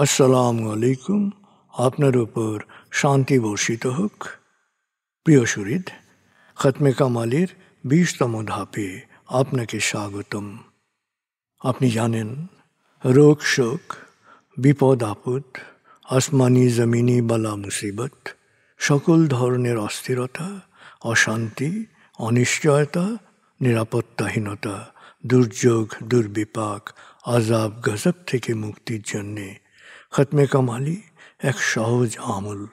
আসসালামু আলাইকুম। আপনার উপর শান্তি বর্ষিত হোক। প্রিয় শরীদ, খতমে কামালের 20তম ধাপে আপনাকে স্বাগতম। আপনি জানেন, রোগ শোক, বিপদ আপদ, আসমানি জমিনি বালা মুসিবত, সকল ধরনের অস্থিরতা, অশান্তি, অনিশ্চয়তা, নিরাপত্তাহীনতা, দুর্যোগ, দুর্বিপাক, আজাব গজব থেকে মুক্তির জন্যে খতমে কামালি এক সহজ আমল।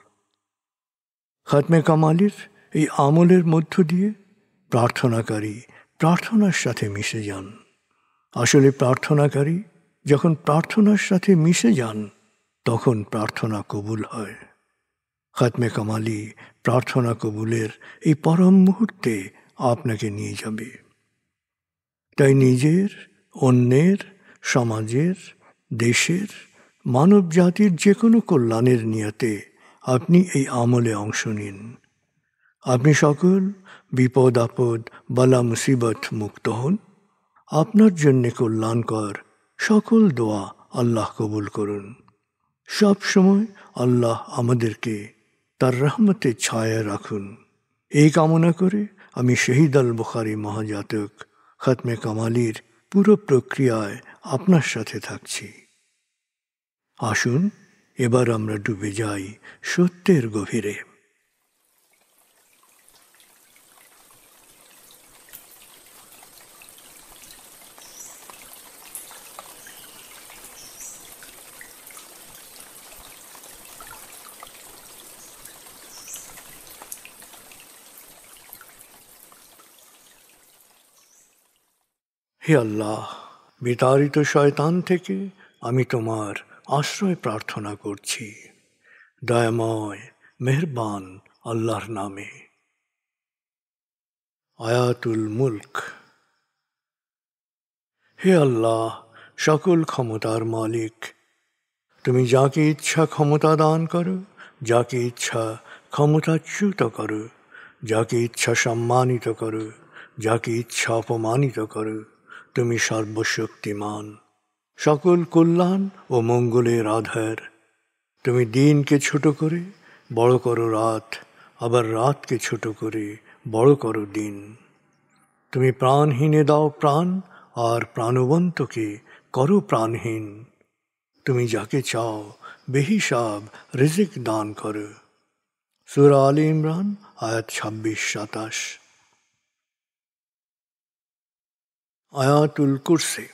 খতমে কামালির এই আমলের মধ্য দিয়ে প্রার্থনাকারী প্রার্থনার সাথে মিশে যান। আসলে প্রার্থনাকারী যখন প্রার্থনার সাথে মিশে যান, তখন প্রার্থনা কবুল হয়। খতমে কামালি প্রার্থনা কবুলের এই পরম মুহূর্তে আপনাকে নিয়ে যাবে। তাই নিজের, অন্যের, সমাজের, দেশের, মানব জাতির যে কোনো কল্যাণের নিয়তে আপনি এই আমলে অংশ নিন। আপনি সকল বিপদ আপদ, বালা মুসিবত মুক্ত হন। আপনার জন্যে কল্যাণকর সকল দোয়া আল্লাহ কবুল করুন। সব সময় আল্লাহ আমাদেরকে তার রহমতের ছায়ায় রাখুন। এই কামনা করে আমি শহীদ আল বুখারী মহাজাতক খতমে কামালির পুরো প্রক্রিয়ায় আপনার সাথে থাকছি। আসুন এবার আমরা ডুবে যাই সত্যের গভীরে। হে আল্লাহ, বিতাড়িত শয়তান থেকে আমি তোমার আশ্রয় প্রার্থনা করছি। দয়াময় মেহেরবান আল্লাহর নামে। আয়াতুল মুলক। হে আল্লাহ, সকল ক্ষমতার মালিক, তুমি যাকে ইচ্ছা ক্ষমতা দান করো, যাকে ইচ্ছা ক্ষমতাচ্যুত করো, যাকে ইচ্ছা সম্মানিত করো, যাকে ইচ্ছা অপমানিত করো। তুমি সর্বশক্তিমান, সকল কল্যাণ ও মঙ্গলের আধার। তুমি দিনকে ছোট করে বড় করো রাত, আবার রাতকে ছোট করে বড় করো দিন। তুমি প্রাণহীনে দাও প্রাণ, আর প্রাণবন্তকে করো প্রাণহীন। তুমি যাকে চাও বেহিসাব রিজিক দান করো। সূরা আলে ইমরান আয়াত 26-27। আয়াতুল কুরসি।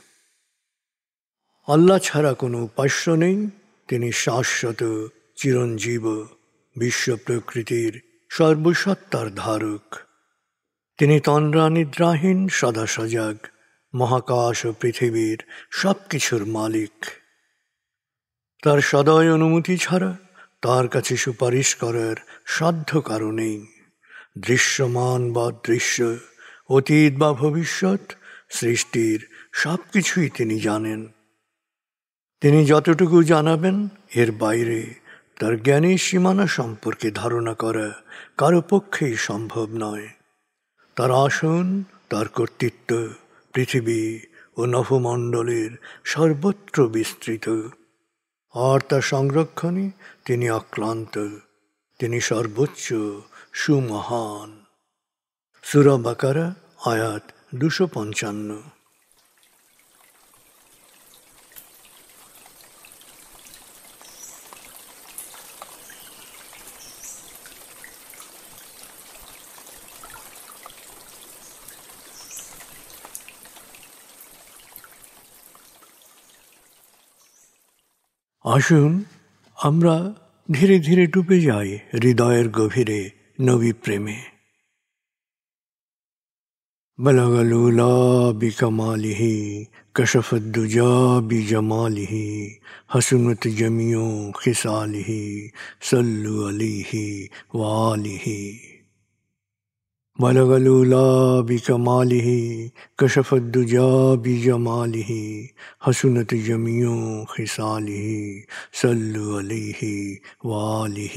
আল্লাহ ছাড়া কোনো উপাস্য নেই। তিনি শাশ্বত, চিরঞ্জীব, বিশ্ব প্রকৃতির সর্বসত্তার ধারক। তিনি তন্দ্রা নিদ্রাহীন, সদা সজাগ, মহাকাশ ও পৃথিবীর সব কিছুর মালিক। তার সদয় অনুমতি ছাড়া তার কাছে সুপারিশ করার সাধ্য কারো নেই। দৃশ্যমান বা দৃশ্য, অতীত বা ভবিষ্যৎ, সৃষ্টির সব কিছুই তিনি জানেন। তিনি যতটুকু জানাবেন, এর বাইরে তার জ্ঞানের সীমানা সম্পর্কে ধারণা করা কারো পক্ষেই সম্ভব নয়। তার আসন, তার কর্তৃত্ব পৃথিবী ও নভমণ্ডলের সর্বত্র বিস্তৃত, আর তার সংরক্ষণে তিনি অক্লান্ত। তিনি সর্বোচ্চ, সুমহান। সূরা বাকারা আয়াত 255। আসুন আমরা ধীরে ধীরে ডুবে যাই হৃদয়ের গভীরে নবী প্রেমে। বলগল উলা বিকমালিহি, কশফত দুজা বিজমালিহি, হসনত জমিও খিসালিহি, সল্লু আলিহি ওয়ালিহি। بلغ العلا بكماله كشف الدجى بجماله حسنت جميع خصاله صلوا عليه وآله।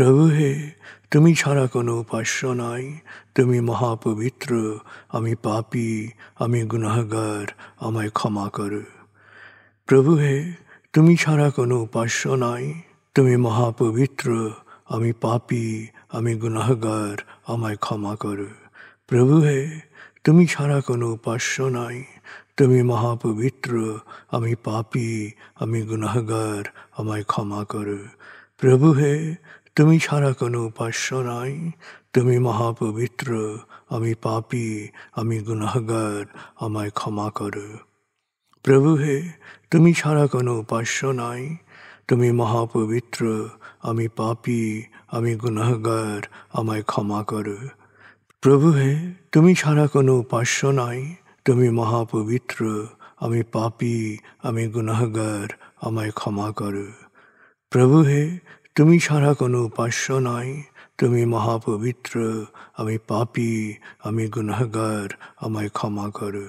প্রভু হে, তুমি ছাড়া কোনো উপাস্য নাই, তুমি মহাপবিত্র, আমি পাপী, আমি গুনাহগার, আমায় ক্ষমা করো। প্রভু হে, তুমি ছাড়া কোনো উপাস্য নাই, তুমি মহাপবিত্র, আমি পাপী, আমি গুনাহগার, আমায় ক্ষমা করো। প্রভু হে, তুমি ছাড়া কোনো উপাস্য নাই, তুমি মহাপবিত্র, আমি পাপী, আমি গুনাহগার, আমায় ক্ষমা করো। প্রভু হে, তুমি ছাড়া কোনো উপাস্য নাই, তুমি মহাপবিত্র, আমি পাপী, আমি গুনাহগার, আমায় ক্ষমা করো। প্রভু হে, তুমি ছাড়া কোনো উপাস্য নাই, তুমি মহাপবিত্র, আমি পাপী, আমি গুনাহগার, আমায় ক্ষমা করো। প্রভু হে, তুমি ছাড়া কোনো উপাস্য নাই, তুমি মহাপবিত্র, আমি পাপী, আমি গুনাহগার, আমায় ক্ষমা করো। প্রভু হে, তুমি ছাড়া কোনো উপাস্য নাই, তুমি মহাপবিত্র, আমি পাপী, আমি গুনাহগার, আমায় ক্ষমা করো।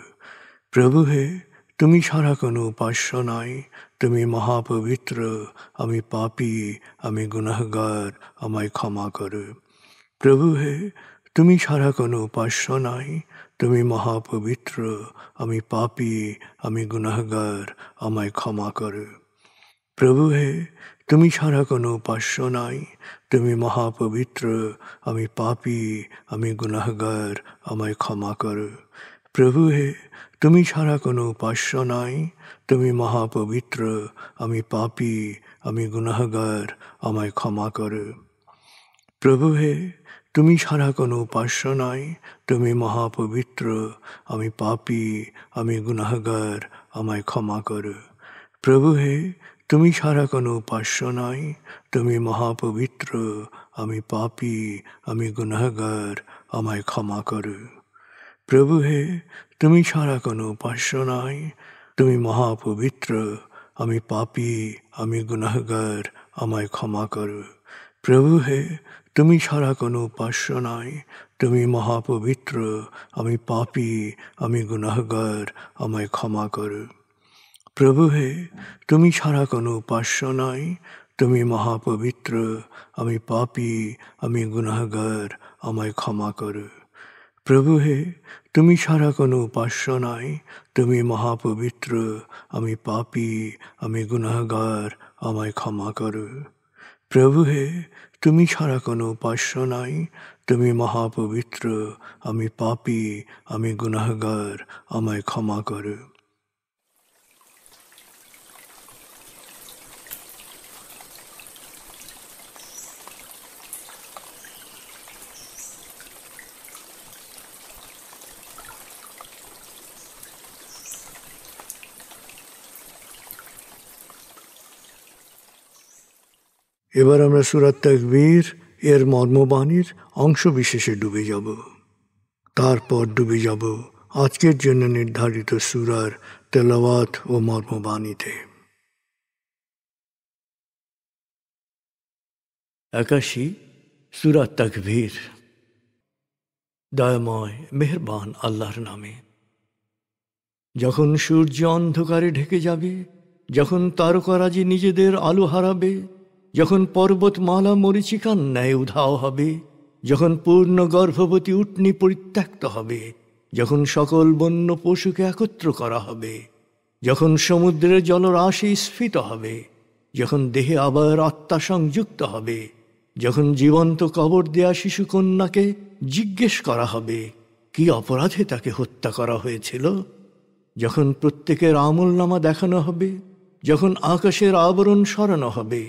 প্রভু হে, তুমি ছাড়া কোনো উপাস্য নাই, তুমি মহাপবিত্র, আমি পাপী, আমি গুনাহগার, আমায় ক্ষমা করো। প্রভু হে, তুমি ছাড়া কোনো উপাস্য নাই, তুমি মহাপবিত্র, আমি পাপী, আমি গুনাহগার, আমায় ক্ষমা করো। প্রভু হে, তুমি ছাড়া কোনো উপাস্য নাই, তুমি মহাপবিত্র, আমি পাপী, আমি গুনাহগার, আমায় ক্ষমা করো। প্রভু হে, তুমি ছাড়া কোনো উপাস্য নাই, তুমি মহাপবিত্র, আমি পাপী, আমি গুনাহগার, আমায় ক্ষমা করো। প্রভু হে, তুমি ছাড়া কোনো উপাস্য নাই, তুমি মহাপবিত্র, আমি পাপী, আমি গুনাহগার, আমায় ক্ষমা করো। প্রভু হে, তুমি ছাড়া কোনো উপাস্য নাই, তুমি মহাপবিত্র, আমি পাপী, আমি গুনাহগার, আমায় ক্ষমা করো। প্রভু হে, তুমি ছাড়া কোনো উপাস্য নাই, তুমি মহাপবিত্র, আমি পাপী, আমি গুনাহগার, আমায় ক্ষমা করো। প্রভু হে, তুমি ছাড়া কোনো উপাস্য নাই, তুমি মহাপবিত্র, আমি পাপী, আমি গুনাহগার, আমায় ক্ষমা করো। প্রভু হে, তুমি ছাড়া কোনো উপাস্য নাই, তুমি মহাপবিত্র, আমি পাপী, আমি গুনাহগার, আমায় ক্ষমা করো। প্রভু হে, তুমি ছাড়া কোনো উপাস্য নাই, তুমি মহাপবিত্র, আমি পাপী, আমি গুনাহগার, আমায় ক্ষমা করো। প্রভু হে, তুমি ছাড়া কোনো উপাস্য নাই, তুমি মহাপবিত্র, আমি পাপী, আমি গুনাহগার, আমায় ক্ষমা করো। এবার আমরা সূরা তাকবীর এর মর্মবাণীর অংশ বিশেষে ডুবে যাব। তারপর ডুবে যাব আজকের জন্য নির্ধারিত সূরার তেলাওয়াত ও মর্মবাণীতে। 81 সূরা তাকবীর। দয়াময় মেহেরবান আল্লাহর নামে। যখন সূর্য অন্ধকারে ঢেকে যাবে, যখন তারকারাজি নিজেদের আলো হারাবে, যখন পর্বতমালা মরীচিকার ন্যায় উধাও হবে, যখন পূর্ণ গর্ভবতী উটনী পরিত্যক্ত হবে, যখন সকল বন্য পশুকে একত্র করা হবে, যখন সমুদ্রের জলরাশি স্ফীত হবে, যখন দেহে আবার আত্মা সংযুক্ত হবে, যখন জীবন্ত কবর দেয়া শিশুকন্যাকে জিজ্ঞেস করা হবে কি অপরাধে তাকে হত্যা করা হয়েছিল, যখন প্রত্যেকের আমলনামা দেখানো হবে, যখন আকাশের আবরণ সরানো হবে,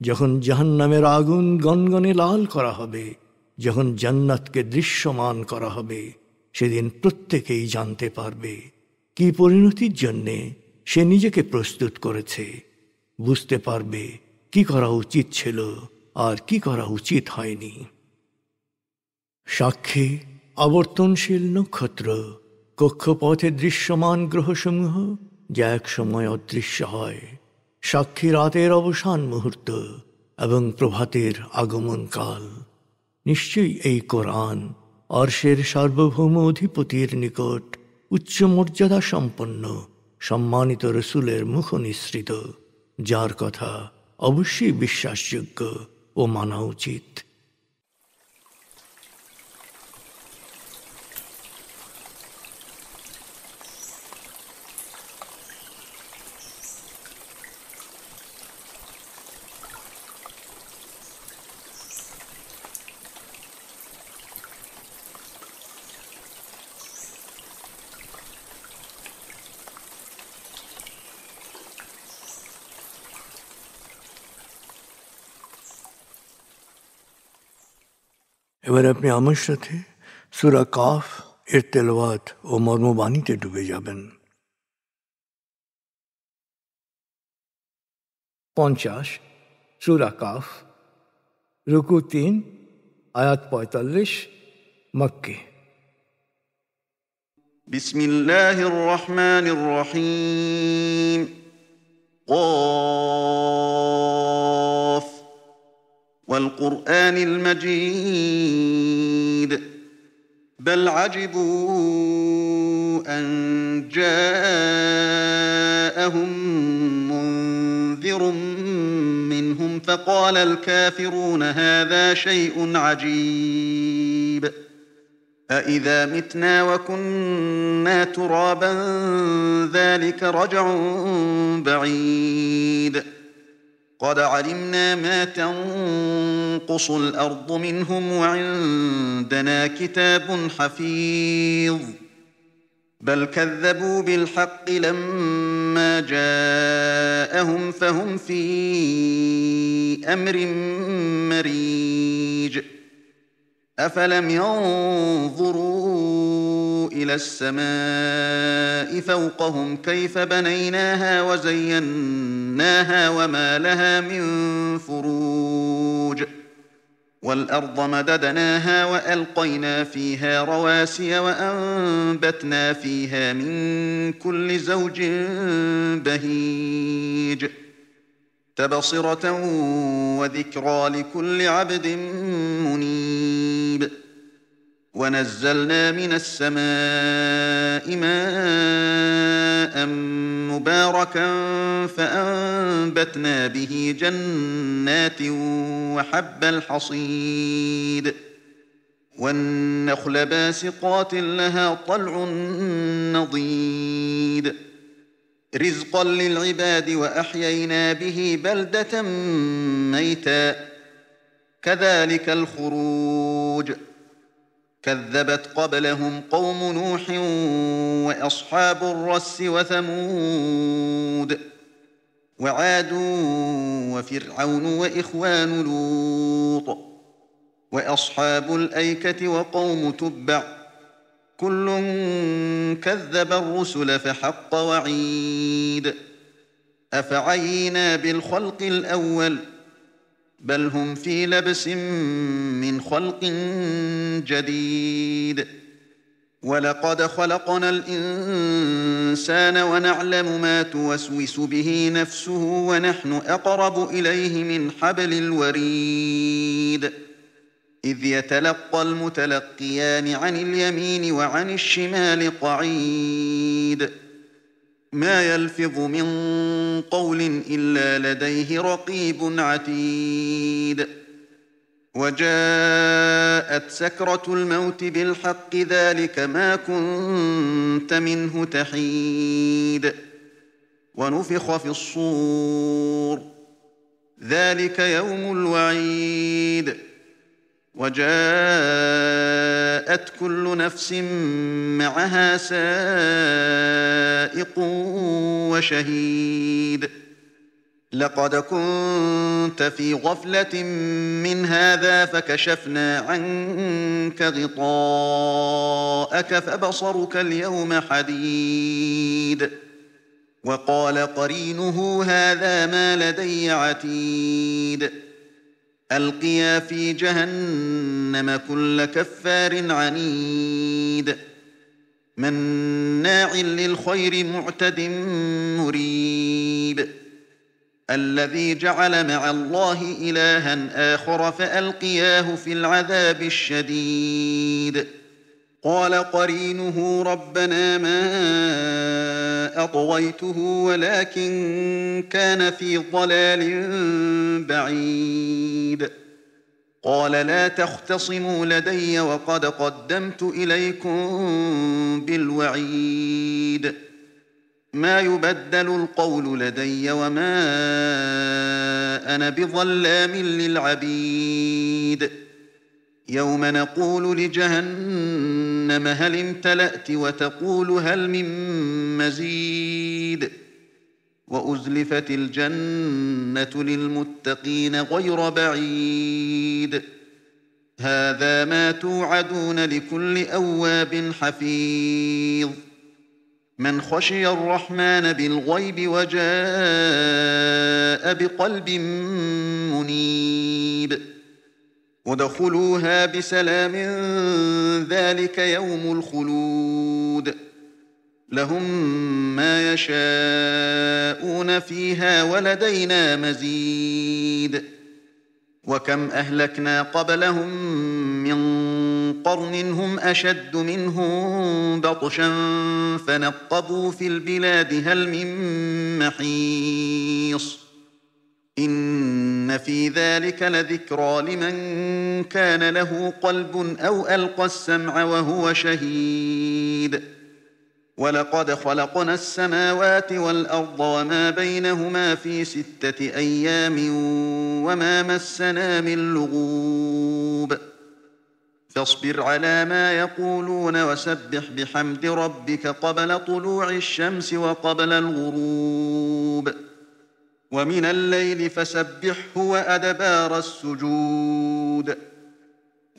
যখন জাহান্নামের আগুন গনগনে লাল করা হবে, যখন জান্নাতকে দৃশ্যমান করা হবে, সেদিন প্রত্যেকেই জানতে পারবে কি পরিণতির জন্যে সে নিজেকে প্রস্তুত করেছে, বুঝতে পারবে কি করা উচিত ছিল আর কি করা উচিত হয়নি। সাক্ষী আবর্তনশীল নক্ষত্র, কক্ষপথে দৃশ্যমান গ্রহসমূহ যা এক সময় অদৃশ্য হয়, সাক্ষী রাতের অবসান মুহূর্ত এবং প্রভাতের আগমন কাল। নিশ্চয়ই এই কোরআন আরশের সার্বভৌম অধিপতির নিকট উচ্চ মর্যাদা সম্পন্ন সম্মানিত রসুলের মুখ নিঃসৃত, যার কথা অবশ্যই বিশ্বাসযোগ্য ও মানা উচিত। এবার আপনি আমার সাথে সূরা কাফ এর তেলাওয়াত ও মর্মবাণীতে ডুবে যাবেন। 50 সূরা কাফ, রুকু 3, আয়াত 45, মক্কি। বিসমিল্লাহির রহমানির রহিম। قاف والقرآن المجيد بل عجبوا أن جاءهم منذر منهم فقال الكافرون هذا شيء عجيب أإذا متنا وكنا ترابا ذلك رجع بعيد قد علمنا ما تنقص الأرض منهم وعندنا كتاب حفيظ بل كذبوا بالحق لما جاءهم فهم في أمر مريج أفلم ينظروا إلى السماء فوقهم كيف بنيناها وزيناها وما لها من فروج والأرض مددناها وألقينا فيها رواسي وأنبتنا فيها من كل زوج بهيج تبصرة وذكرى لكل عبد منيب ونزلنا من السماء ماء مباركا فأنبتنا به جنات وحب الحصيد والنخل باسقات لها طلع نضيد رزقا للعباد وأحيينا به بلدة ميتا كذلك الخروج كذبت قبلهم قوم نوح وأصحاب الرس وثمود وعاد وفرعون وإخوان لوط وأصحاب الأيكة وقوم تبع كل كذب الرسل فحق وعيد أفعينا بالخلق الأول بل هم في لبس من خلق جديد ولقد خلقنا الإنسان ونعلم ما توسوس به نفسه ونحن أقرب إليه من حبل الوريد إذ يتلقى المتلقيان عن اليمين وعن الشمال قعيد ما يلفظ من قول إلا لديه رقيب عتيد وجاءت سكرة الموت بالحق ذلك ما كنت منه تحيد ونفخ في الصور ذلك يوم الوعيد وجاءت كل نفس معها سائق وشهيد لقد كنت في غفلة من هذا فكشفنا عنك غطاءك فبصرك اليوم حديد وقال قرينه هذا ما لدي عتيد ألقيا في جهنم كل كفار عنيد مناع للخير معتد مريب الذي جعل مع الله إلها آخر فألقياه في العذاب الشديد قال قرينه ربنا ما أطغيته ولكن كان في ضلال بعيد قال لا تختصموا لدي وقد قدمت إليكم بالوعيد ما يبدل القول لدي وما أنا بظلام للعبيد يوم نقول لجهنم هل امتلأت وتقول هل من مزيد وأزلفت الجنة للمتقين غير بعيد هذا ما توعدون لكل أواب حفيظ من خشي الرحمن بالغيب وجاء بقلب منيب ادخلوها بسلام ذلك يوم الخلود لهم ما يشاءون فيها ولدينا مزيد وكم أهلكنا قبلهم من قرن هم أشد منهم بطشا فنقبوا في البلاد هل من محيص إن في ذلك لذكرى لمن كان له قلب أو ألقى السمع وهو شهيد ولقد خلقنا السماوات والأرض وما بينهما في 6 أيام وما مسنا من لغوب فاصبر على ما يقولون وسبح بحمد ربك قبل طلوع الشمس وقبل الغروب ومن الليل فسبحه وأدبار السجود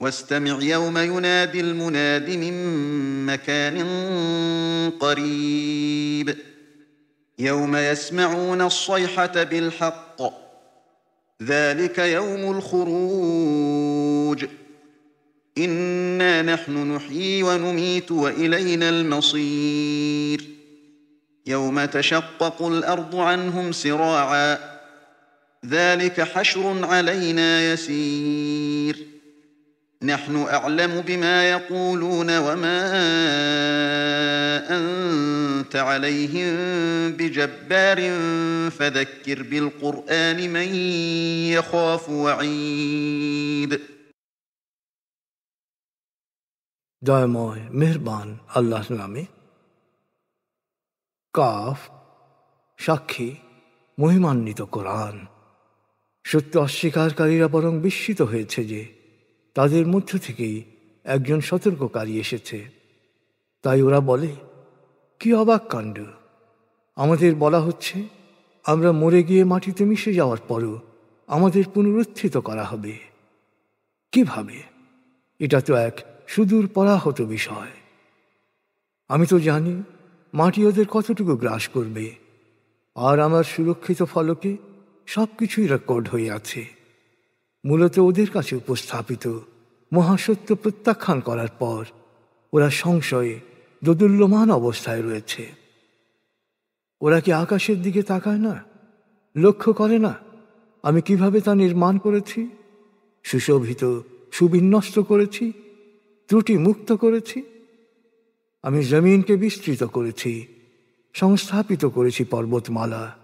واستمع يوم ينادي المناد من مكان قريب يوم يسمعون الصيحة بالحق ذلك يوم الخروج إنا نحن نحيي ونميت وإلينا المصير يوم تشقق الأرض عنهم سراعا ذلك حشر علينا يسير نحن أعلم بما يقولون وما أنت عليهم بجبار فذكر بالقرآن من يخاف وعيد দয়াময় মেহেরবান আল্লাহর নামে। কাফ, সাক্ষী, মহিমান্বিত কোরআন। সত্য অস্বীকারীরা বরং বিস্মিত হয়েছে যে তাদের মধ্য থেকেই একজন সতর্ককারী এসেছে। তাই ওরা বলে, কি অবাক কাণ্ড! আমাদের বলা হচ্ছে আমরা মরে গিয়ে মাটিতে মিশে যাওয়ার পরও আমাদের পুনরুত্থিত করা হবে। কিভাবে? এটা তো এক সুদূর পরাহত বিষয়। আমি তো জানি মাটি ওদের কতটুকু গ্রাস করবে, আর আমার সুরক্ষিত ফলকে সব কিছুই রেকর্ড হয়ে আছে। মূলত ওদের কাছে উপস্থাপিত মহাসত্য প্রত্যাখ্যান করার পর ওরা সংশয়ে দোদুল্যমান অবস্থায় রয়েছে। ওরা কি আকাশের দিকে তাকায় না, লক্ষ্য করে না আমি কিভাবে তা নির্মাণ করেছি, সুশোভিত, সুবিন্যস্ত করেছি, ত্রুটি মুক্ত করেছি? আমি জমিনকে বিস্তৃত করেছি, সংস্থাপিত করেছি পর্বতমালা,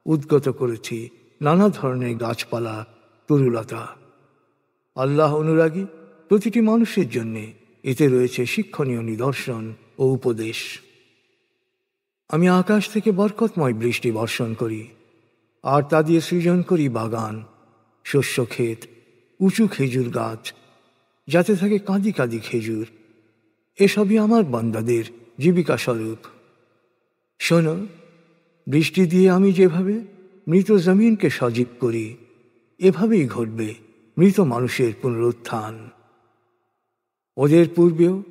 উদ্গত করেছি নানা ধরনের গাছপালা, তরুলতা। আল্লাহ অনুরাগী প্রতিটি মানুষের জন্যে এতে রয়েছে শিক্ষণীয় নিদর্শন ও উপদেশ। আমি আকাশ থেকে বরকতময় বৃষ্টি বর্ষণ করি, আর তা দিয়ে সৃজন করি বাগান, শস্যক্ষেত, উঁচু খেজুর গাছ, যাতে থাকে কাঁদি কাঁদি খেজুর। এসবই আমার বান্দাদের জীবিকা স্বরূপ। শোনো, বৃষ্টি দিয়ে আমি যেভাবে মৃত জমিনকে সজীব করি, এভাবেই ঘটবে মৃত মানুষের পুনরুত্থান। ওদের পূর্বেও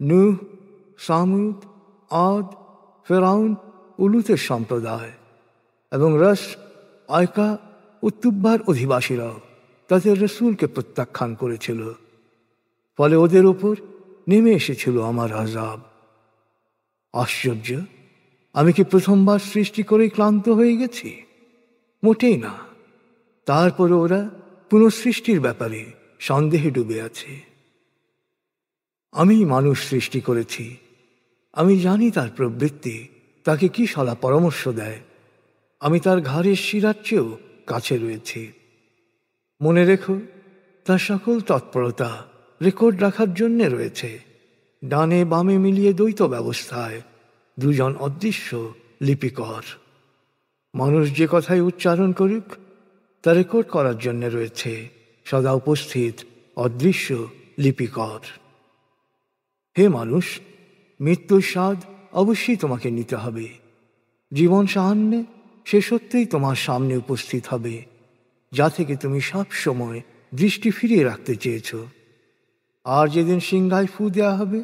নূহ, সামুদ, আদ, ফেরাউন ও লূতের সম্প্রদায় এবং রস, আয়কা ও তুব্বার অধিবাসীরাও তাদের রসুলকে প্রত্যাখ্যান করেছিল। ফলে ওদের ওপর নেমে এসেছিল আমার আযাব। আশ্চর্য! আমি কি প্রথমবার সৃষ্টি করে ক্লান্ত হয়ে গেছি? মোটেই না। তারপরে ওরা পুনঃসৃষ্টির ব্যাপারে সন্দেহে ডুবে আছে। আমি মানুষ সৃষ্টি করেছি, আমি জানি তার প্রবৃত্তি, তাকে কি সলা পরামর্শ দেয়। আমি তার ঘাড়ের শিরার চেয়েও কাছে রয়েছি। মনে রেখো, তার সকল তৎপরতা রেকর্ড রাখার জন্যে রয়েছে। ডানে বামে মিলিয়ে দ্বৈত ব্যবস্থায় দুজন অদৃশ্য লিপিকর। মানুষ যে কথাই উচ্চারণ করুক তা রেকর্ড করার জন্য রয়েছে সদা উপস্থিত অদৃশ্য লিপিকর। হে মানুষ, মৃত্যুর স্বাদ অবশ্যই তোমাকে নিতে হবে। জীবন সাহান্যে সে সত্যিই তোমার সামনে উপস্থিত হবে, যা থেকে তুমি সব সময় দৃষ্টি ফিরিয়ে রাখতে চেয়েছ। আর যেদিন সিংহায় ফু দেওয়া হবে,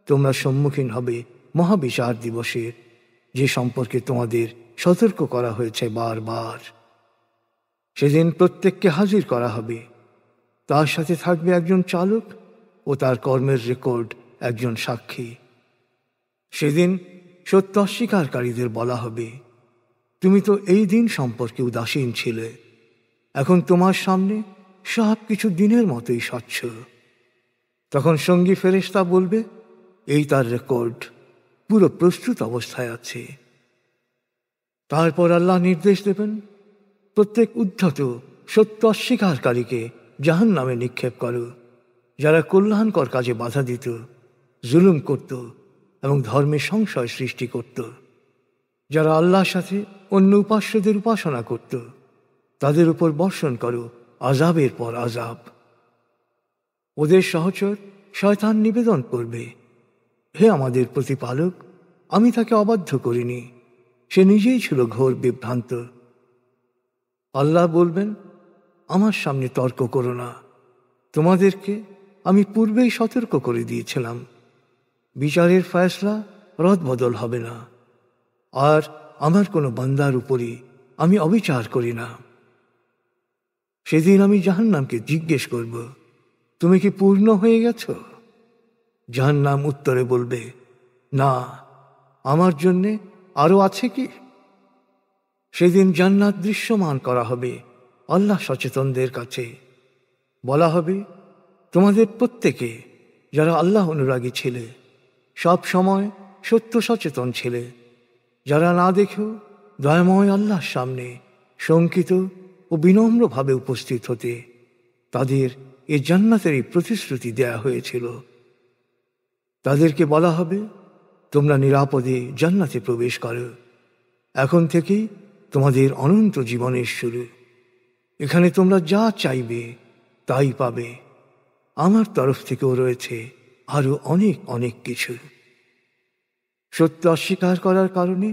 তোমরা সম্মুখীন হবে মহাবিচার দিবসের, যে সম্পর্কে তোমাদের সতর্ক করা হয়েছে বারবার। সেদিন প্রত্যেককে হাজির করা হবে। তার সাথে থাকবে একজন চালক ও তার কর্মের রেকর্ড একজন সাক্ষী। সেদিন সত্য অস্বীকারীদের বলা হবে, তুমি তো এই দিন সম্পর্কে উদাসীন ছিলে, এখন তোমার সামনে সব কিছু দিনের মতোই স্বচ্ছ। তখন সঙ্গী ফেরেশতা বলবে, এই তার রেকর্ড, পুরো প্রস্তুত অবস্থায় আছে। তারপর আল্লাহ নির্দেশ দেবেন, প্রত্যেক উদ্ধত সত্য অস্বীকারীকে জাহান্নামে নিক্ষেপ করো, যারা কল্যাণকর কাজে বাধা দিত, জুলুম করত এবং ধর্মে সংশয় সৃষ্টি করত, যারা আল্লাহর সাথে অন্য উপাস্যদের উপাসনা করত, তাদের উপর বর্ষণ করো আযাবের পর আযাব। ওদের সহচর শয়তান নিবেদন করবে, হে আমাদের প্রতিপালক, আমি তাকে অবাধ্য করিনি, সে নিজেই ছিল ঘোর বিভ্রান্ত। আল্লাহ বলবেন, আমার সামনে তর্ক করো না, তোমাদেরকে আমি পূর্বেই সতর্ক করে দিয়েছিলাম। বিচারের ফয়সলা রদবদল হবে না, আর আমার কোনো বান্দার উপরই আমি অবিচার করি না। সেদিন আমি জাহান্নামকে জিজ্ঞেস করব, তুমি কি পূর্ণ হয়ে গেছ? জাহান্নাম উত্তরে বলবে, না, আমার জন্যে আরো আছে কি? সেদিন জান্নাত দৃশ্যমান করা হবে আল্লাহ সচেতনদের কাছে। বলা হবে, তোমাদের প্রত্যেকে যারা আল্লাহ অনুরাগী ছিলে, সব সময় সত্য সচেতন ছিলে, যারা না দেখেও দয়াময় আল্লাহর সামনে শঙ্কিত ও বিনম্রভাবে উপস্থিত হতে, তাদের এ জান্নাতেরই প্রতিশ্রুতি দেয়া হয়েছিল। তাদেরকে বলা হবে, তোমরা নিরাপদে জান্নাতে প্রবেশ করো, এখন থেকেই তোমাদের অনন্ত জীবনের শুরু। এখানে তোমরা যা চাইবে তাই পাবে, আমার তরফ থেকেও রয়েছে আরো অনেক অনেক কিছু। সত্য অস্বীকার করার কারণে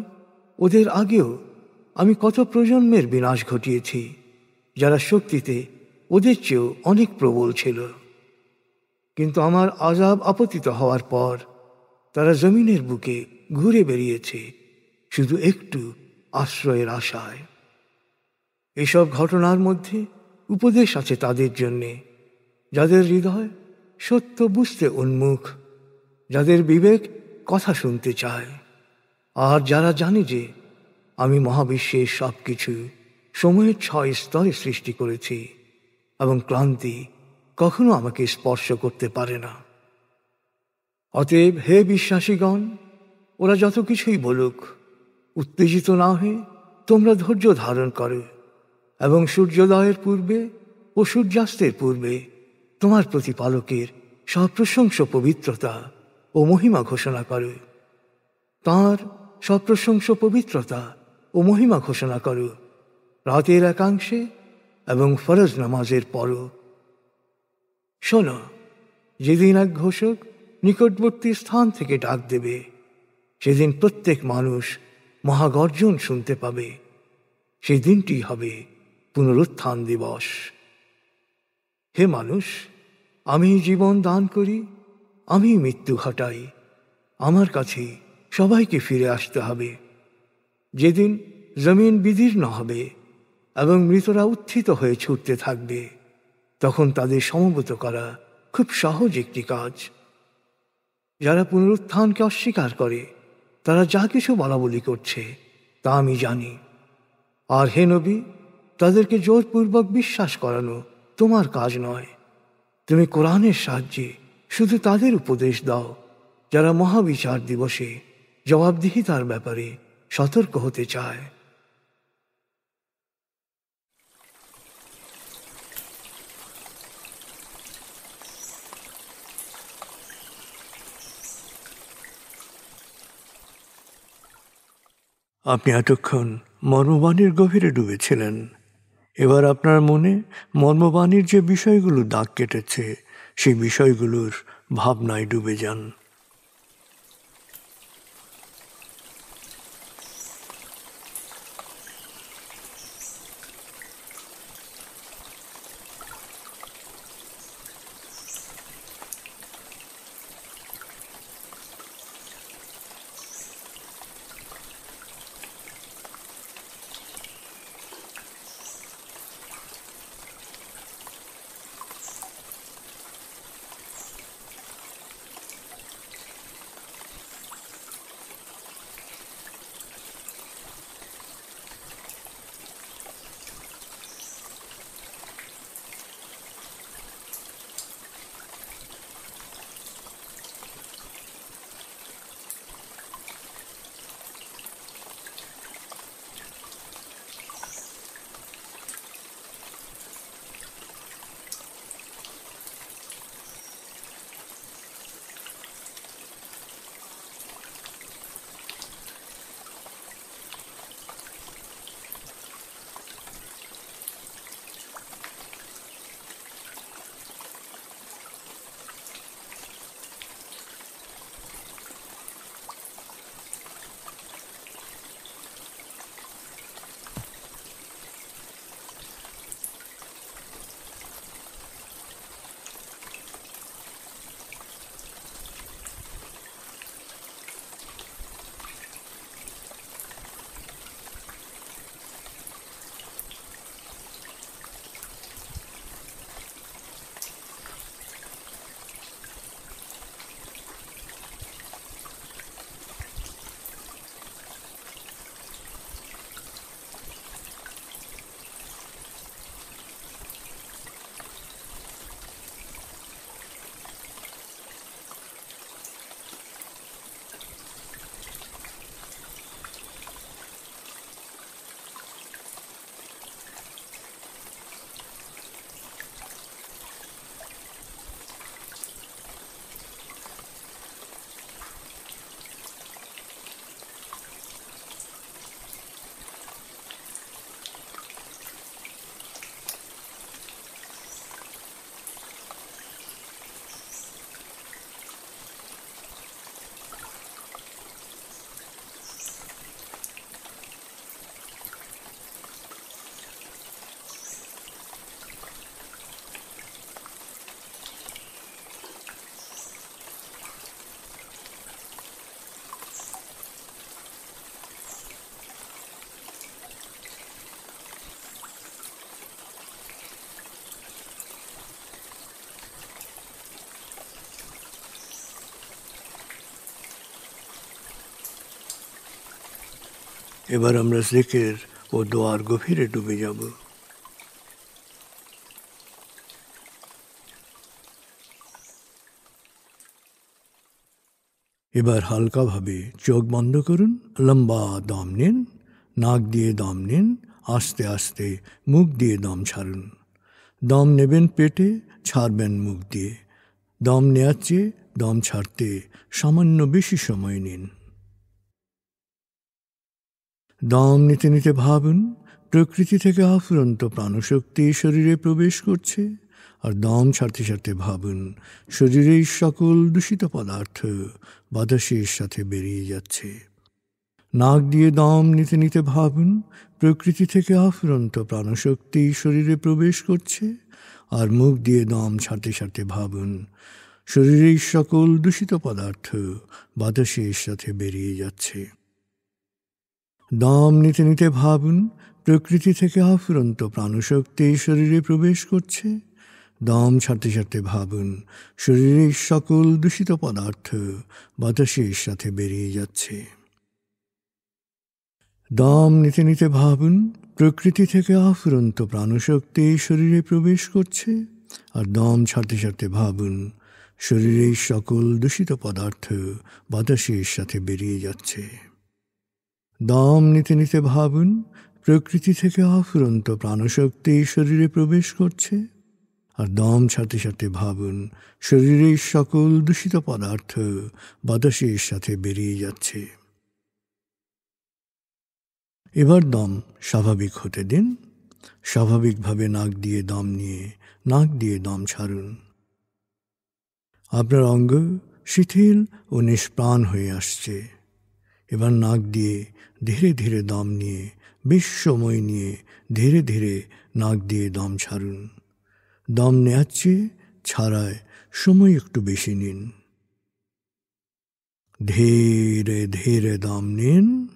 ওদের আগেও আমি কত প্রজন্মের বিনাশ ঘটিয়েছি, যারা শক্তিতে ওদের চেয়েও অনেক প্রবল ছিল। কিন্তু আমার আযাব আপতিত হওয়ার পর তারা জমিনের বুকে ঘুরে বেরিয়েছে শুধু একটু আশ্রয়ের আশায়। এসব ঘটনার মধ্যে উপদেশ আছে তাদের জন্যে, যাদের হৃদয় সত্য বুঝতে উন্মুখ, যাদের বিবেক কথা শুনতে চায়, আর যারা জানে যে আমি মহাবিশ্বের সব কিছু সময়ের 6 স্তরে সৃষ্টি করেছি এবং ক্লান্তি কখনো আমাকে স্পর্শ করতে পারে না। অতএব হে বিশ্বাসীগণ, ওরা যত কিছুই বলুক, উত্তেজিত না হয়ে তোমরা ধৈর্য ধারণ করো এবং সূর্যোদয়ের পূর্বে ও সূর্যাস্তের পূর্বে তোমার প্রতিপালকের সপ্রশংস পবিত্রতা ও মহিমা ঘোষণা করো। তাঁর সপ্রশংস পবিত্রতা ও মহিমা ঘোষণা করো রাতের একাংশে এবং ফরজ নামাজের পরও। শোনো, যেদিন এক ঘোষক নিকটবর্তী স্থান থেকে ডাক দেবে, সেদিন প্রত্যেক মানুষ মহাগর্জন শুনতে পাবে। সেই দিনটি হবে পুনরুত্থান দিবস। হে মানুষ, আমি জীবন দান করি, আমি মৃত্যু ঘটাই, আমার কাছে সবাইকে ফিরে আসতে হবে। যেদিন জমিন বিদীর্ণ হবে এবং মৃতরা উত্থিত হয়ে ছুটতে থাকবে, তখন তাদের সমবেত করা খুব সহজ একটি কাজ। যারা পুনরুত্থানকে অস্বীকার করে, তারা যা কিছু বলাবলি করছে তা আমি জানি। আর হে নবী, তাদেরকে জোরপূর্বক বিশ্বাস করানো তোমার কাজ নয়। তুমি কোরআনের সাহায্যে শুধু তাদের উপদেশ দাও যারা মহাবিচার দিবসে জবাবদিহিতার ব্যাপারে সতর্ক হতে চায়। আপনি এতক্ষণ মর্মবাণীর গভীরে ডুবেছিলেন। এবার আপনার মনে মর্মবাণীর যে বিষয়গুলো দাগ কেটেছে সেই বিষয়গুলোর ভাবনায় ডুবে যান। এবার আমরা জিকির ও দোয়ার গভীরে ডুবে যাব। এবার হালকাভাবে চোখ বন্ধ করুন, লম্বা দম নিন, নাক দিয়ে দম নিন, আস্তে আস্তে মুখ দিয়ে দম ছাড়ুন। দম নেবেন পেটে, ছাড়বেন মুখ দিয়ে। দম নেওয়ার চেয়ে দম ছাড়তে সামান্য বেশি সময় নিন। দম নিতে নিতে ভাবুন প্রকৃতি থেকে আফুরন্ত প্রাণশক্তি শরীরে প্রবেশ করছে, আর দম ছাড়তে ছাড়তে ভাবুন শরীরের সকল দূষিত পদার্থ বাতাসের সাথে বেরিয়ে যাচ্ছে। নাক দিয়ে দম নিতে নিতে ভাবুন প্রকৃতি থেকে আফুরন্ত প্রাণশক্তি শরীরে প্রবেশ করছে, আর মুখ দিয়ে দম ছাড়তে ছাড়তে ভাবুন শরীরের সকল দূষিত পদার্থ বাতাসের সাথে বেরিয়ে যাচ্ছে। দম নিতে নিতে ভাবুন প্রকৃতি থেকে আফুরন্ত প্রাণশক্তি শরীরে প্রবেশ করছে, দম ছাড়তে ছাড়তে ভাবুন শরীরের সকল দূষিত পদার্থ বাতাসের সাথে বেরিয়ে যাচ্ছে। দম নিতে নিতে ভাবুন প্রকৃতি থেকে আফুরন্ত প্রাণশক্তি শরীরে প্রবেশ করছে, আর দম ছাড়তে ছাড়তে ভাবুন শরীরের সকল দূষিত পদার্থ বাতাসের সাথে বেরিয়ে যাচ্ছে। দম নিতে নিতে ভাবুন প্রকৃতি থেকে আফুরন্ত প্রাণশক্তি শরীরে প্রবেশ করছে, আর দম ছাড়তে ছাড়তে ভাবুন শরীরের সকল দূষিত পদার্থ বাতাসের সাথে বেরিয়ে যাচ্ছে। এবার দম স্বাভাবিক হতে দিন। স্বাভাবিকভাবে নাক দিয়ে দম নিয়ে নাক দিয়ে দম ছাড়ুন। আপনার অঙ্গ শিথিল ও নিষ্প্রাণ হয়ে আসছে। এবার নাক দিয়ে ধীরে ধীরে দম নিয়ে বেশ সময় নিয়ে ধীরে ধীরে নাক দিয়ে দম ছাড়ুন। দম নেওয়ার চেয়ে ছাড়ায় সময় একটু বেশি নিন। ধীরে ধীরে দম নিন,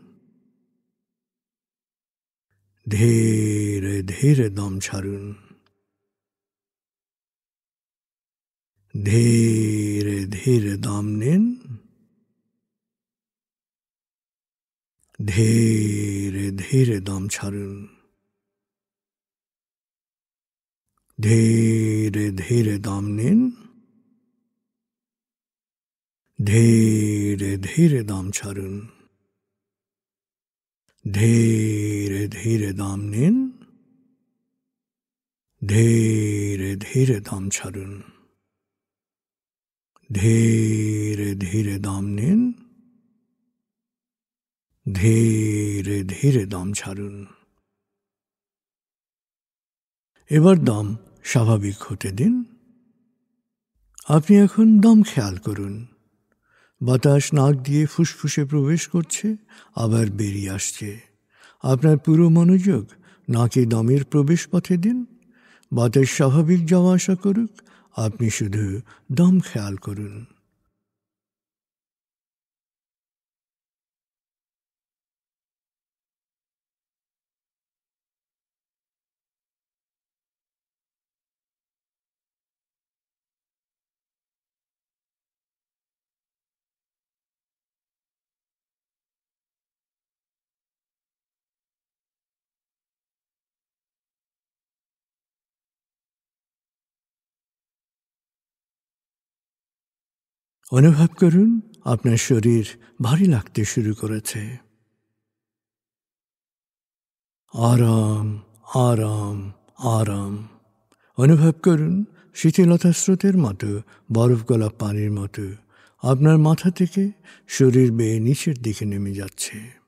ধীরে ধীরে দম ছাড়ুন। ধীরে ধীরে দম নিন, ধীরে ধীরে দম ছাড়ুন। ধীরে ধীরে দম নিন, ধীরে ধীরে দম ছাড়ুন। ধীরে ধীরে দম নিন, ধীরে ধীরে দম ছাড়ুন। ধীরে ধীরে দম নিন, ধীরে ধীরে দম ছাড়ুন। এবার দম স্বাভাবিক হতে দিন। আপনি এখন দম খেয়াল করুন। বাতাস নাক দিয়ে ফুসফুসে প্রবেশ করছে, আবার বেরিয়ে আসছে। আপনার পুরো মনোযোগ নাকে দমের প্রবেশ পথে দিন। বাতাস স্বাভাবিক যাওয়া আসা করুক, আপনি শুধু দম খেয়াল করুন। অনুভব করুন আপনার শরীর ভারী লাগতে শুরু করেছে। আরাম, আরাম, আরাম। অনুভব করুন শিথিলতা স্রোতের মতো, বরফ গলা পানির মতো আপনার মাথা থেকে শরীর বেয়ে নিচের দিকে নেমে যাচ্ছে।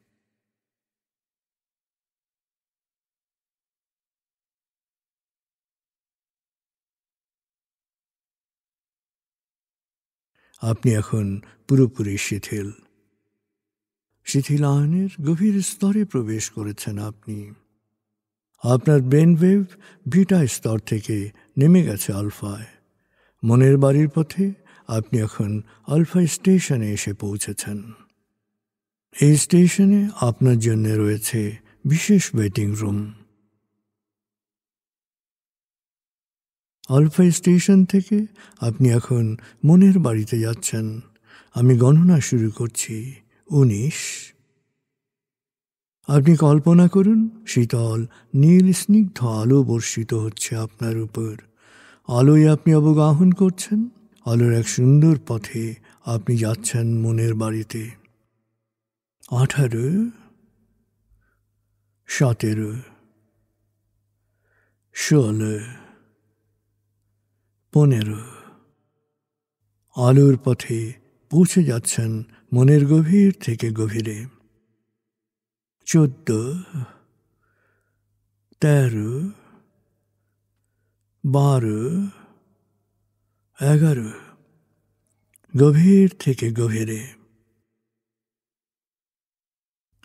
আপনি এখন পুরোপুরি শিথিল। শিথিলায়নের গভীর স্তরে প্রবেশ করেছেন আপনি। আপনার ব্রেন ওয়েভ বিটা স্তর থেকে নেমে গেছে আলফায়। মনের বাড়ির পথে আপনি এখন আলফা স্টেশনে এসে পৌঁছেছেন। এই স্টেশনে আপনার জন্য রয়েছে বিশেষ ওয়েটিং রুম। আলফা স্টেশন থেকে আপনি এখন মনের বাড়িতে যাচ্ছেন। আমি গণনা শুরু করছি। 19। আপনি কল্পনা করুন শীতল নীল স্নিগ্ধ আলো বর্ষিত হচ্ছে আপনার উপর। আলোয় আপনি অবগাহন করছেন। আলোর এক সুন্দর পথে আপনি যাচ্ছেন মনের বাড়িতে। 18, 17, 16, 15। আলোর পথে পৌঁছে যাচ্ছেন মনের গভীর থেকে গভীরে। 14, 13, 12, 11। গভীর থেকে গভীরে।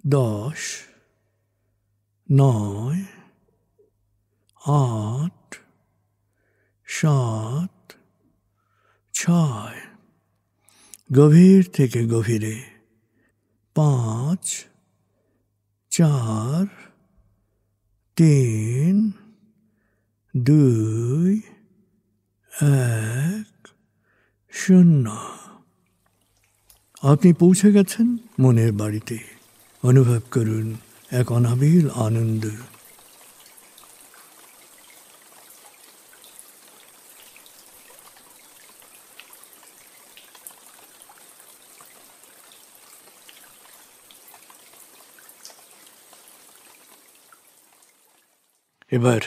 10, 9, 8, 7, 6। গভীর থেকে গভীরে। 5, 4, 3, 2, 1, 0। আপনি পৌঁছে গেছেন মনের বাড়িতে। অনুভব করুন এক অনাবিল আনন্দ। এবার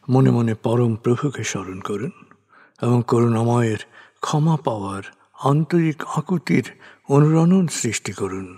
মনে মনে পরম প্রভুকে স্মরণ করুন এবং করুণাময়ের ক্ষমা পাওয়ার আন্তরিক আকুতির অনুরণন সৃষ্টি করুন।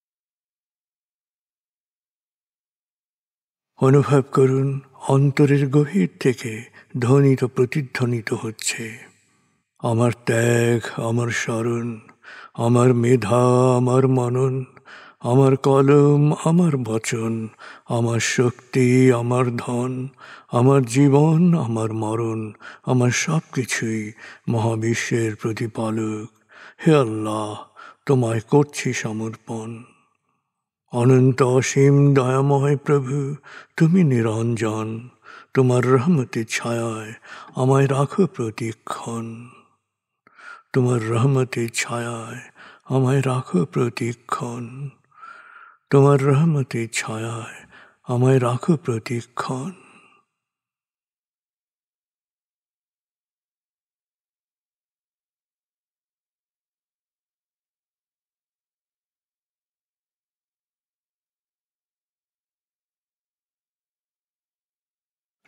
অনুভব করুন অন্তরের গভীর থেকে ধ্বনিত প্রতিধ্বনিত হচ্ছে, আমার ত্যাগ, আমার স্মরণ, আমার মেধা, আমার মনন, আমার কলম, আমার বচন, আমার শক্তি, আমার ধন, আমার জীবন, আমার মরণ, আমার সব কিছুই মহাবিশ্বের প্রতিপালক। হে আল্লাহ, তোমায় করছি সমর্পণ। অনন্ত অসীম দয়াময় প্রভু, তুমি নিরঞ্জন, তোমার রহমতের ছায়ায় আমায় রাখো প্রতিক্ষণ। তোমার রহমতের ছায়ায় আমায় রাখো প্রতিক্ষণ। তোমার রহমতের ছায়ায় আমায় রাখো প্রতিক্ষণ।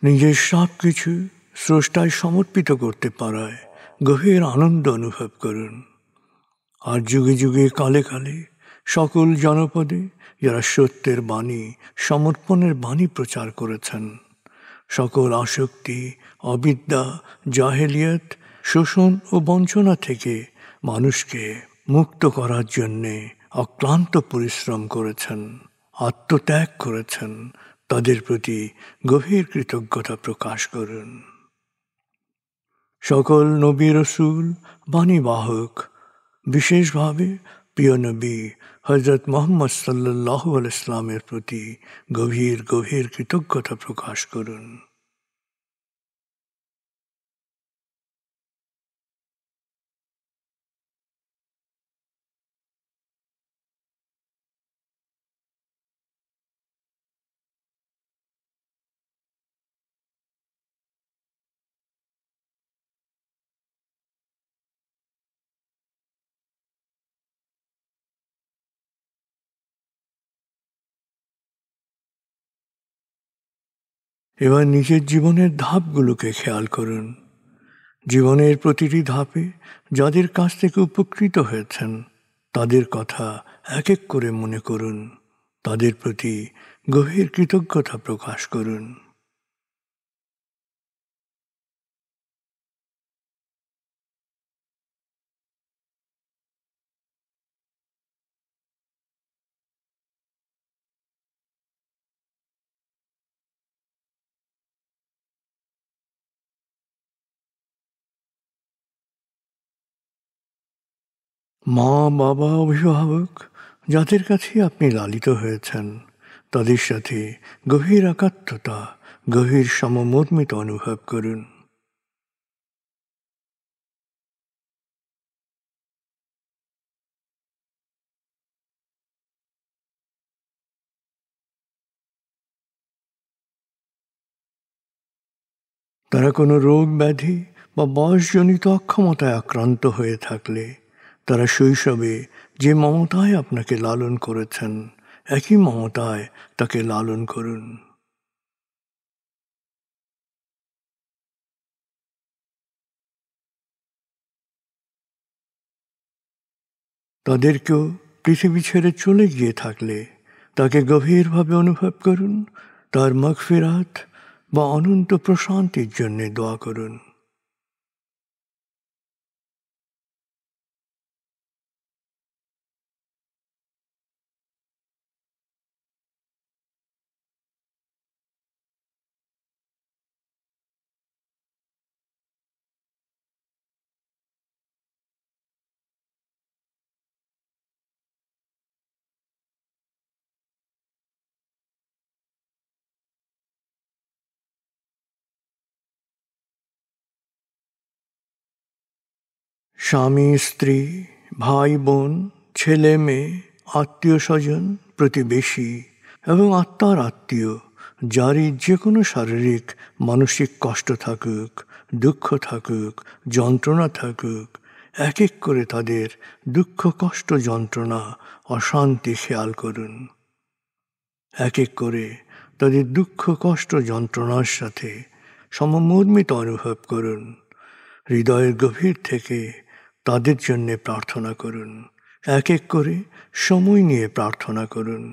নিজের সব কিছু স্রষ্টায় সমর্পিত করতে পারায় গভীর আনন্দ অনুভব করুন। আর যুগে যুগে কালে কালে সকল জনপদে যারা সত্যের বাণী, সমর্পণের বাণী প্রচার করেছেন, সকল আসক্তি, অবিদ্যা, জাহেলিয়ত, শোষণ ও বঞ্চনা থেকে মানুষকে মুক্ত করার জন্যে অক্লান্ত পরিশ্রম করেছেন, আত্মত্যাগ করেছেন, তাদের প্রতি গভীর কৃতজ্ঞতা প্রকাশ করুন। সকল নবী রসুল, বাণীবাহক, বিশেষভাবে প্রিয় নবী হযরত মুহাম্মদ সাল্লাল্লাহু আলাইহি ওয়াসাল্লামের প্রতি গভীর গভীর কৃতজ্ঞতা প্রকাশ করুন। এবার নিজের জীবনের ধাপগুলোকে খেয়াল করুন। জীবনের প্রতিটি ধাপে যাদের কাছ থেকে উপকৃত হয়েছেন তাদের কথা এক এক করে মনে করুন, তাদের প্রতি গভীর কৃতজ্ঞতা প্রকাশ করুন। মা, বাবা, অভিভাবক যাদের কাছে আপনি লালিত হয়েছেন তাদের সাথে গভীর একাত্মতা, গভীর সমমর্মিতা অনুভব করুন। তারা কোনো রোগ ব্যাধি বা বয়সজনিত অক্ষমতায় আক্রান্ত হয়ে থাকলে তারা শৈশবে যে মমতায় আপনাকে লালন করেছেন একই মমতায় তাকে লালন করুন। তাদেরকেও পৃথিবী ছেড়ে চলে গিয়ে থাকলে তাকে গভীরভাবে অনুভব করুন, তার মাগফিরাত বা অনন্ত প্রশান্তির জন্য দোয়া করুন। স্বামী, স্ত্রী, ভাই, বোন, ছেলে, মেয়ে, আত্মীয় স্বজন, প্রতিবেশী এবং আত্মার আত্মীয় যারই যে কোনো শারীরিক মানসিক কষ্ট থাকুক, দুঃখ থাকুক, যন্ত্রণা থাকুক, এক এক করে তাদের দুঃখ, কষ্ট, যন্ত্রণা, অশান্তি খেয়াল করুন। এক এক করে তাদের দুঃখ, কষ্ট, যন্ত্রণার সাথে সমমর্মিত অনুভব করুন। হৃদয়ের গভীর থেকে তাদের জন্য প্রার্থনা করুন। এক এক করে সময় নিয়ে প্রার্থনা করুন।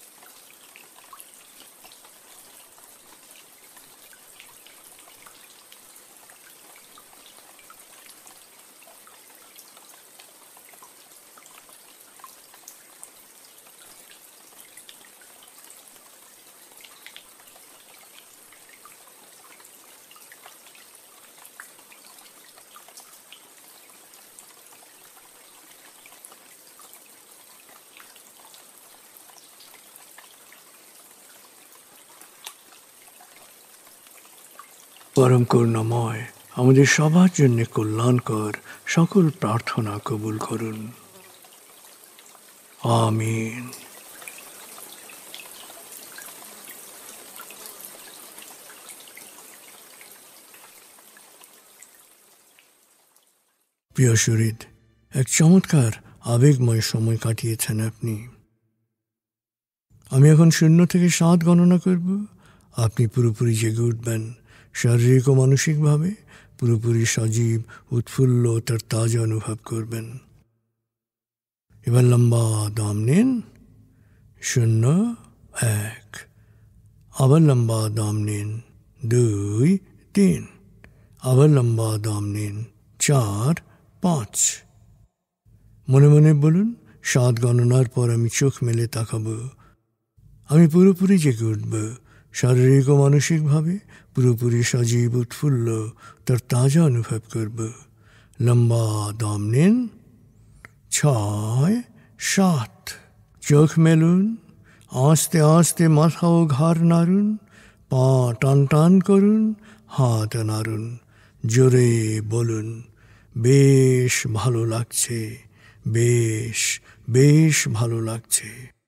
পরম করুণাময় আমাদের সবার জন্য কল্যাণকর সকল প্রার্থনা কবুল করুন। আমিন। প্রিয় শরীদ, এক চমৎকার আবেগময় সময় কাটিয়েছেন আপনি। আমি এখন 0 থেকে 7 গণনা করব। আপনি পুরোপুরি জেগে উঠবেন, শারীরিক ও মানসিকভাবে পুরোপুরি সজীব, উৎফুল্ল, তার তাজা অনুভব করবেন। এবার লম্বা দম নিন। 0, 1। আবার লম্বা দম নিন। 2, 3। আবার লম্বা দম নিন। 4, 5। মনে মনে বলুন, 7 গণনার পর আমি চোখ মেলে তাকাবো। আমি পুরোপুরি জেগে উঠব, শারীরিক ও মানসিকভাবে পুরোপুরি সজীব, উৎফুল্ল, তার তাজা অনুভব করব। লম্বা দম নিন। 6, 7। চোখ মেলুন। আস্তে আস্তে মাথা ও ঘাড় নাড়ুন। পা টান টান করুন। হাত নাড়ুন। জোরে বলুন, বেশ ভালো লাগছে, বেশ বেশ ভালো লাগছে।